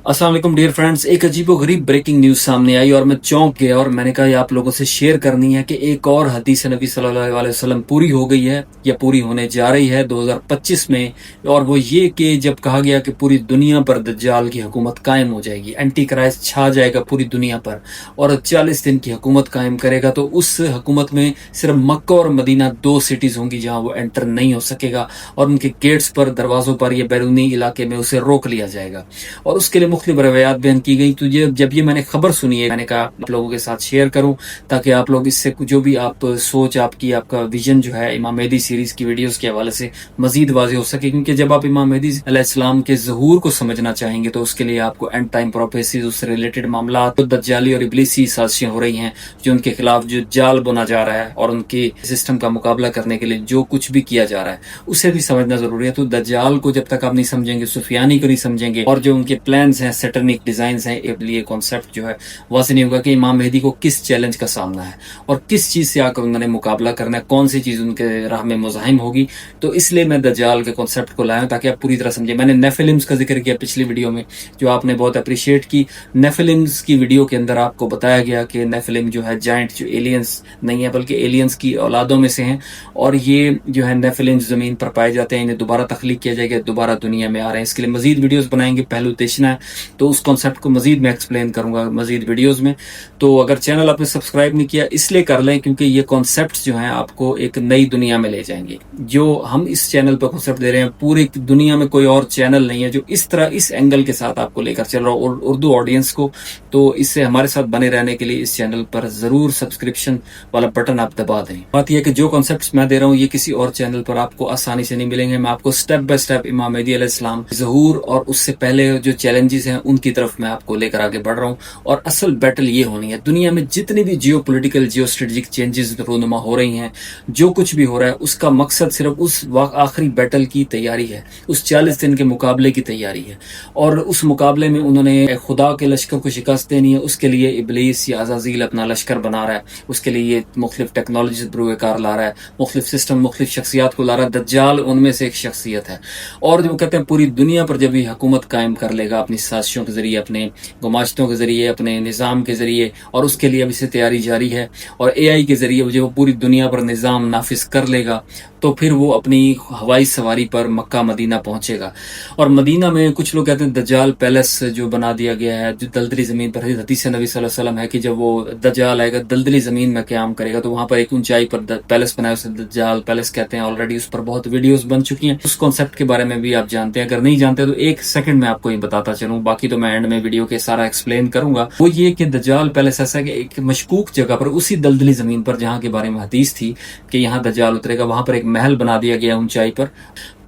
अस्सलाम वालेकुम dear friends. एक अजीबो गरीब ब्रेकिंग न्यूज़ सामने आई और मैं चौंक गया और मैंने कहा ये आप लोगों से शेयर करनी है कि एक और हदीस नबी सल्लल्लाहु अलैहि वसल्लम पूरी हो गई है या पूरी होने जा रही है 2025 में। और वो ये कि जब कहा गया कि पूरी दुनिया पर दज्जाल की हुकूमत कायम हो जाएगी, एंटी क्राइस्ट छा जाएगा पूरी दुनिया पर और 40 दिन की हुकूमत कायम करेगा, तो उस हुकूमत में सिर्फ मक्का और मदीना दो सिटीज़ होंगी जहाँ वो एंटर नहीं हो सकेगा और उनके गेट्स पर, दरवाज़ों पर या बैरूनी इलाके में उसे रोक लिया जाएगा। और उसके लिए मुख्तलिफ रवायात बयान की गई। तो जब ये मैंने खबर सुनी है, मैंने कहा आप लोगों के साथ शेयर करूं ताकि आप लोग इससे जो भी आप सोच, आपका विजन जो है इमाम मेहदी सीरीज की वीडियोस के हवाले से मजीद वाज़ेह हो सके। क्योंकि जब आप इमाम मेहदी अलैहिस्सलाम के ज़हूर को समझना चाहेंगे तो उसके लिए आपको एंड टाइम प्रोफेसीज, उससे रिलेटेड मामला, तो दज्जाली और इब्लीसी साजिशें हो रही हैं जो उनके खिलाफ जो जाल बुना जा रहा है और उनके सिस्टम का मुकाबला करने के लिए जो कुछ भी किया जा रहा है उसे भी समझना जरूरी है। तो दज्जाल को जब तक आप नहीं समझेंगे, सुफियानी को नहीं समझेंगे और जो उनके प्लान्स हैं, सैटेनिक डिजाइन्स हैं, इसके लिए कॉन्सेप्ट जो है वाज़ेह नहीं होगा कि इमाम मेहदी को किस चैलेंज का सामना है और किस चीज़ से आकर उन्होंने मुकाबला करना है, कौन सी चीज़ उनके राह में मुज़ाहिम होगी। तो इसलिए मैं दज्जाल के कॉन्सेप्ट को लाया हूं ताकि आप पूरी तरह समझें। मैंने नेफिलिम्स का जिक्र किया पिछली वीडियो में, जो आपने बहुत अप्रिशिएट की। नेफिलिम्स की वीडियो के अंदर आपको बताया गया कि नेफिलिम जो है जाइंट, जो एलियंस नहीं है बल्कि एलियंस की औलादों में से हैं और ये जो है नेफिलिम्स ज़मीन पर पाए जाते हैं, इन्हें दोबारा तख्लीक किया जाएगा, दोबारा दुनिया में आ रहे हैं। इसके लिए मजीद वीडियोज़ बनाएंगे, पहलू तेशना है, तो उस कॉन्सेप्ट को मजीद मैं एक्सप्लेन करूंगा मजीद वीडियोस में। तो अगर चैनल आपने सब्सक्राइब नहीं किया इसलिए कर लें क्योंकि ये कॉन्सेप्ट्स जो हैं आपको एक नई दुनिया में ले जाएंगे। जो हम इस चैनल पर कॉन्सेप्ट दे रहे हैं, पूरी दुनिया में कोई और चैनल नहीं है जो इस तरह, इस एंगल के साथ आपको लेकर चल रहा हो उर्दू ऑडियंस को। तो इससे हमारे साथ बने रहने के लिए इस चैनल पर जरूर सब्सक्रिप्शन वाला बटन आप दबा दें। बात यह कि जो कॉन्सेप्ट्स मैं दे रहा हूँ ये किसी और चैनल पर आपको आसानी से नहीं मिलेंगे। मैं आपको स्टेप बाय स्टेप इमाम मेहदी अलैहिस्सलाम ज़हूर और उससे पहले जो चैलेंजेस हैं उनकी तरफ मैं आपको लेकर आगे बढ़ रहा हूँ। और असल बैटल ये होनी है, दुनिया में जितनी भी geopolitical, geostrategic changes रोनुमा हो रही हैं, जो कुछ भी हो रहा है उसका मकसद सिर्फ उस आखिरी बैटल की तैयारी है, उस 40 दिन के मुकाबले की तैयारी है। और उस मुकाबले में उन्होंने खुदा के लश्कर को शिकस्त देनी है, उसके लिए इब्लीस या अज़ाज़ील अपना लश्कर बना रहा है, उसके लिए ये मुख्तलिफ टेक्नोलॉजी बरूकार ला रहा है, मुख्तलिफ सिस्टम, मुख्तलिफ शख्सियात को ला रहा है। दज्जाल उनमें से एक शख्सियत है। और जो कहते हैं पूरी दुनिया पर जब ये हुकूमत कायम कर लेगा अपनी साजिशों के जरिए, अपने गुमाश्तों के जरिए, अपने निज़ाम के जरिए, और उसके लिए अभी से तैयारी जारी है, और AI के जरिए जब वो पूरी दुनिया पर निज़ाम नाफिज कर लेगा तो फिर वो अपनी हवाई सवारी पर मक्का मदीना पहुंचेगा। और मदीना में कुछ लोग कहते हैं दज्जाल पैलेस जो बना दिया गया है, जो दलदली ज़मीन पर, हदीस नबी सल्लल्लाहु अलैहि वसल्लम है कि जब वो दज्जाल आएगा दलदली ज़मीन में क़याम करेगा तो वहाँ पर एक ऊंचाई पर पैलेस बनाया, उसे दज्जाल पैलेस कहते हैं। ऑलरेडी उस पर बहुत वीडियोस बन चुकी हैं, उस कॉन्सेप्ट के बारे में भी आप जानते हैं। अगर नहीं जानते तो एक सेकंड में आपको ये बताता चलूँ, बाकी तो मैं एंड में वीडियो के सारा एक्सप्लेन करूंगा। वो ये कि दज्जाल पैलेस ऐसा है कि एक मशकूक जगह पर, उसी दलदली ज़मीन पर जहाँ के बारे में हदीस थी कि यहाँ दज्जाल उतरेगा, वहाँ पर एक महल बना दिया गया ऊंचाई पर।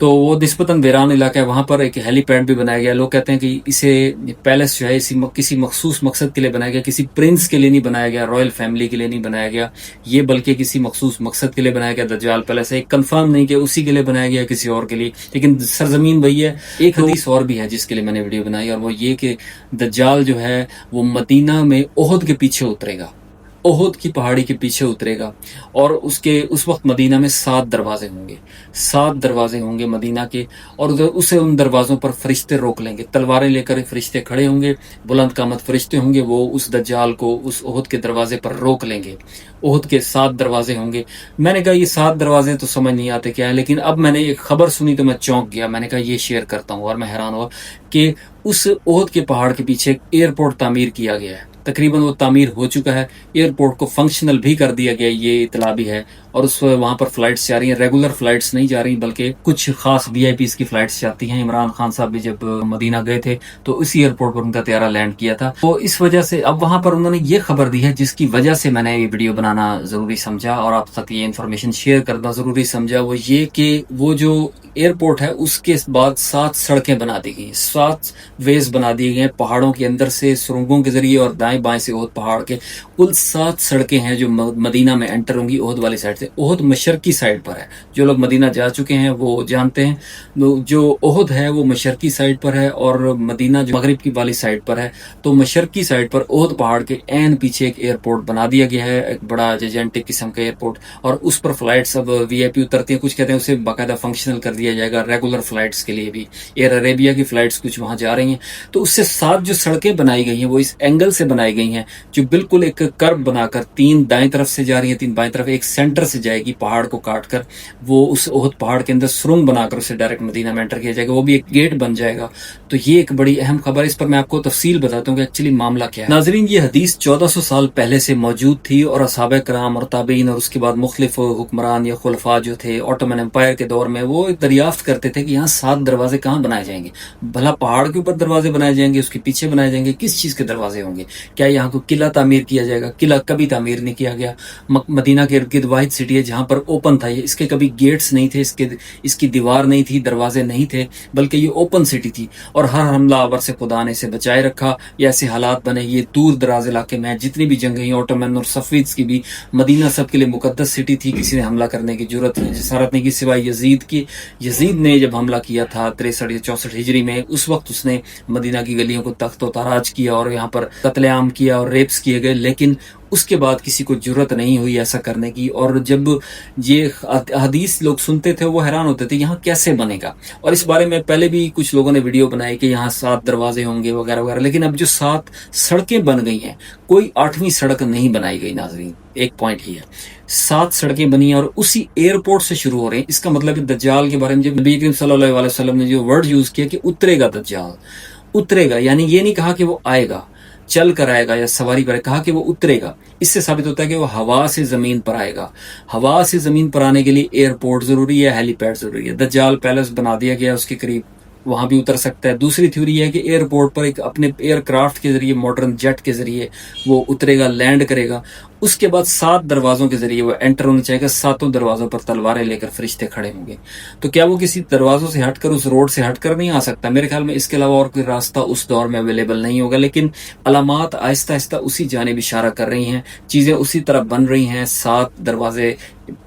तो वो निस्बतन वीरान इलाका है, वहां पर एक हेलीपैड भी बनाया गया। लोग कहते हैं कि इसे पैलेस जो है किसी मखसूस मकसद के लिए बनाया गया, किसी प्रिंस के लिए नहीं बनाया गया, रॉयल फैमिली के लिए नहीं बनाया गया, ये बल्कि किसी मखसूस मकसद के लिए बनाया गया। दज्जाल पैलेस है, कंफर्म नहीं कि उसी के लिए बनाया गया किसी और के लिए, लेकिन सरजमीन वही है। एक हदीस और भी है जिसके लिए मैंने वीडियो बनाई, और वो ये कि दज्जाल जो है वो मदीना में ओहद के पीछे उतरेगा, ओहद की पहाड़ी के पीछे उतरेगा। और उस वक्त मदीना में 7 दरवाजे होंगे, 7 दरवाजे होंगे मदीना के, और उसे उन दरवाज़ों पर फरिश्ते रोक लेंगे, तलवारें लेकर फरिश्ते खड़े होंगे, बुलंद कामत फरिश्ते होंगे, वो उस दज्जाल को उस ओहद के दरवाजे पर रोक लेंगे। ओहद के 7 दरवाजे होंगे। मैंने कहा ये 7 दरवाजे तो समझ नहीं आते क्या है, लेकिन अब मैंने एक खबर सुनी तो मैं चौंक गया। मैंने कहा ये शेयर करता हूँ, और मैं हैरान हुआ कि उस ओहद के पहाड़ के पीछे एक एयरपोर्ट तामीर किया गया है। तकरीबन वो तामीर हो चुका है, एयरपोर्ट को फंक्शनल भी कर दिया गया, ये इतला भी है। और उस वहाँ पर फ्लाइट्स जा रही हैं, रेगुलर फ्लाइट्स नहीं जा रही बल्कि कुछ खास VIPs की फ्लाइट्स जाती हैं। इमरान खान साहब भी जब मदीना गए थे तो इसी एयरपोर्ट पर उनका त्यारा लैंड किया था। तो इस वजह से अब वहाँ पर उन्होंने ये खबर दी है जिसकी वजह से मैंने ये वीडियो बनाना जरूरी समझा और आप तक ये इन्फॉर्मेशन शेयर करना जरूरी समझा। वो ये कि वो जो एयरपोर्ट है उसके बाद 7 सड़कें बना दी गई, 7 वेज बना दिए गए पहाड़ों के अंदर से, सुरंगों के जरिए और दाएं दाएं बाएं से ओहद पहाड़ के कुल 7 सड़कें हैं जो मदीना में एंटर होंगी ओहद वाली साइड से। ओहद मशरकी साइड पर है, जो लोग मदीना जा चुके हैं वो जानते हैं। जो ओहद है वो मशरकी साइड पर है और मदीना जो मगरिब की वाली साइड पर है। तो मशरकी साइड पर ओहद पहाड़ के एन पीछे एक एयरपोर्ट बना दिया गया है, एक बड़ा जेजेंटिक किस्म का एयरपोर्ट, और उस पर फ्लाइट्स अब वीआईपी उतरती हैं। कुछ कहते हैं उसे बाकायदा फंक्शनल कर दिया जाएगा रेगुलर फ्लाइट्स के लिए भी। एयर अरेबिया की फ्लाइट्स कुछ वहां जा रही हैं। तो उससे 7 जो सड़कें बनाई गई हैं वो इस एंगल से बनाई गई हैं, जो बिल्कुल एक कर्व बनाकर 3 दाएं तरफ से जा रही है, 3 बाएं तरफ, एक सेंटर से जाएगी पहाड़ को काट कर। वो उस ओहद पहाड़ के अंदर सुरंग बनाकर उसे डायरेक्ट मदीना में एंटर किया जाएगा, वो भी एक गेट बन जाएगा। तो ये एक बड़ी अहम खबर। इस पर मैं आपको तफसील बताता हूँ कि एक्चुअली मामला क्या है। नाजरीन, ये हदीस 1400 साल पहले से मौजूद थी और असहाबे कराम और ताबीन और उसके बाद मुख्तलिफ हुक्मरान या खुलफा जो थे ऑटोमन एम्पायर के दौर में, वो दरियाफ्त करते थे कि यहाँ 7 दरवाजे कहाँ बनाए जाएंगे। भला पहाड़ के ऊपर दरवाजे बनाए जाएंगे, उसके पीछे बनाए जाएंगे, किस चीज के दरवाजे होंगे? क्या यहाँ को किला तामीर किया जाएगा? किला कभी तामीर नहीं किया गया। मदीना के इर्द गिर्द वाहिद सिटी है जहां पर ओपन था ये, इसके कभी गेट्स नहीं थे, इसकी दीवार नहीं थी, दरवाजे नहीं थे, बल्कि ये ओपन सिटी थी। और हर हमला आवर से खुदा ने इसे बचाए रखा। ये ऐसे हालात बने, ये दूर दराज इलाके में जितनी भी जंगें ऑटोमन और सफवीड्स की भी, मदीना सबके लिए मुकद्दस सिटी थी। किसी ने हमला करने की जरूरत जसारत नहीं की सिवाय यजीद की। यजीद ने जब हमला किया था 63 या 64 हिजरी में, उस वक्त उसने मदीना की गलियों को तख्त ताराज किया और यहाँ पर कत्लेआम किया और रेप्स किए गए, लेकिन उसके बाद किसी को जरूरत नहीं हुई ऐसा करने की। और जब ये हदीस लोग सुनते थे वो हैरान होते थे यहाँ कैसे बनेगा। और इस बारे में पहले भी कुछ लोगों ने वीडियो बनाई कि यहाँ 7 दरवाजे होंगे वगैरह वगैरह, लेकिन अब जो 7 सड़कें बन गई हैं, कोई 8वीं सड़क नहीं बनाई गई। नाजरीन, एक पॉइंट ही है, 7 सड़कें बनी हैं और उसी एयरपोर्ट से शुरू हो रहे हैं। इसका मतलब है दज्जाल के बारे में जब नबी करीम सल्लल्लाहु अलैहि वसल्लम ने जो वर्ड यूज किया कि उतरेगा दज्जाल, उतरेगा, यानी ये नहीं कहा कि वो आएगा चल कर आएगा या सवारी पर, कहा कि वो उतरेगा। इससे साबित होता है कि वो हवा से जमीन पर आएगा। हवा से जमीन पर आने के लिए एयरपोर्ट जरूरी है, हेलीपैड जरूरी है। दज्जाल पैलेस बना दिया गया उसके करीब, वहां भी उतर सकता है। दूसरी थ्योरी है कि एयरपोर्ट पर एक अपने एयरक्राफ्ट के जरिए, मॉडर्न जेट के जरिए वो उतरेगा, लैंड करेगा। उसके बाद 7 दरवाजों के जरिए वो एंटर होना चाहेगा। 7 दरवाजों पर तलवारें लेकर फरिश्ते खड़े होंगे। तो क्या वो किसी दरवाजों से हटकर, उस रोड से हटकर नहीं आ सकता? मेरे ख्याल में इसके अलावा और कोई रास्ता उस दौर में अवेलेबल नहीं होगा। लेकिन अलामात आहिस्ता आहिस्ता उसी जानिब इशारा कर रही हैं, चीजें उसी तरह बन रही हैं। 7 दरवाजे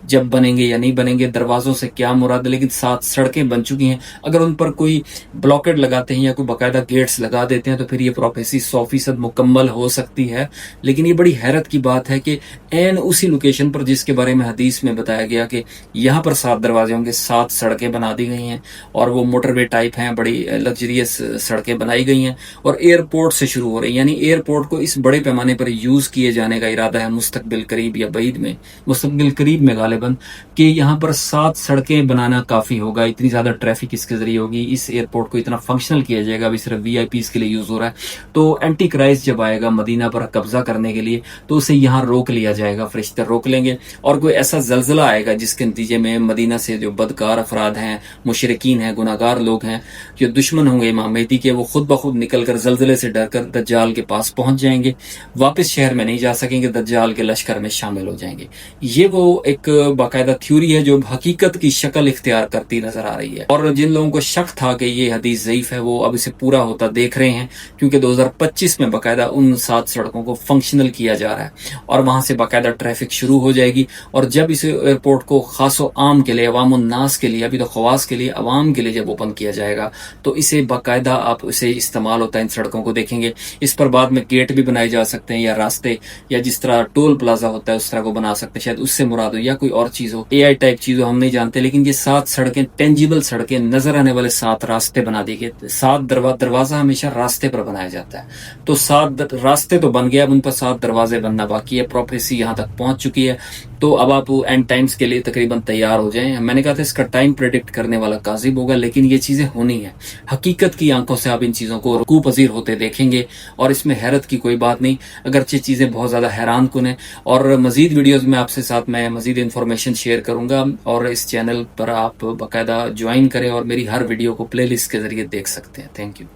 जब बनेंगे या नहीं बनेंगे, दरवाजों से क्या मुराद है, लेकिन 7 सड़कें बन चुकी हैं। अगर उन पर कोई ब्लॉकेड लगाते हैं या कोई बाकायदा गेट्स लगा देते हैं तो फिर ये प्रोफेसी 100% मुकम्मल हो सकती है। लेकिन ये बड़ी हैरत की बात है कि एन उसी लोकेशन पर जिसके बारे में हदीस में बताया गया कि यहाँ पर 7 दरवाजे होंगे, 7 सड़कें बना दी गई हैं और वो मोटरवे टाइप हैं, बड़ी लग्जरियस सड़कें बनाई गई हैं और एयरपोर्ट से शुरू हो रही है। यानी एयरपोर्ट को इस बड़े पैमाने पर यूज किए जाने का इरादा है मुस्तकबिल करीब या बईद में, मुस्तकबिल करीब में गालिबन, कि यहाँ पर 7 सड़कें बनाना काफी होगा। इतनी ज्यादा ट्रैफिक इसके जरिए होगी, इस एयरपोर्ट को इतना फंक्शनल किया जाएगा। अभी सिर्फ वीआईपीज़ के लिए यूज हो रहा है। तो एंटी क्राइस्ट जब आएगा मदीना पर कब्जा करने के लिए तो उसे यहाँ रोक लिया जाएगा, फरिश्ते रोक लेंगे। और कोई ऐसा जलजला आएगा जिसके नतीजे में मदीना से जो बदकार अफराद हैं, मुशरिकीन हैं, गुनाहगार लोग हैं, जो दुश्मन होंगे इमाम मेहदी के, वो खुद ब खुद निकल कर जलजले से डर कर दज्जाल के पास पहुंच जाएंगे। वापस शहर में नहीं जा सकेंगे, दज्जाल के लश्कर में शामिल हो जाएंगे। ये वो एक बाकायदा थ्योरी है जो हकीकत की शक्ल इख्तियार करती नजर आ रही है। और जिन लोगों को शक था कि ये हदीस ज़ईफ है, वो अब इसे पूरा होता देख रहे हैं, क्योंकि 2025 में बाकायदा उन 7 सड़कों को फंक्शनल किया जा रहा है और वहां से बाकायदा ट्रैफिक शुरू हो जाएगी। और जब इस एयरपोर्ट को खासो आम के लिए, अवामुन नास के लिए, अभी तो खवास के लिए, अवाम के लिए जब ओपन किया जाएगा तो इसे बाकायदा आप इसे इस्तेमाल होता है। इन सड़कों को देखेंगे, इस पर बाद में गेट भी बनाए जा सकते हैं या रास्ते, या जिस तरह टोल प्लाजा होता है उस तरह को बना सकते हैं, शायद उससे मुराद हो, या कोई और चीज हो, एआई टाइप चीज हो, हम नहीं जानते। लेकिन ये 7 सड़कें, टेंजिबल सड़कें, नजर आने वाले 7 रास्ते बना दिए गए। 7 दरवाजा हमेशा रास्ते पर बनाया जाता है, तो 7 रास्ते तो बन गया, अब उन पर 7 दरवाजे बनना बाकी है। प्रोफेसी यहाँ तक पहुंच चुकी है। तो अब आप एंड टाइम्स के लिए तकरीबन तैयार हो जाएं। मैंने कहा था इसका टाइम प्रेडिक्ट करने वाला काजिब होगा, लेकिन ये चीजें होनी है। हकीकत की आंखों से आप इन चीजों को रुकू पजीर होते देखेंगे और इसमें हैरत की कोई बात नहीं, अगरचे चीजें बहुत ज्यादा हैरान कुन है। और मजीद वीडियोस में आपसे साथ मैं मजीद इन्फॉर्मेशन शेयर करूंगा और इस चैनल पर आप बाकायदा ज्वाइन करें और मेरी हर वीडियो को प्ले लिस्ट के जरिए देख सकते हैं। Thank you.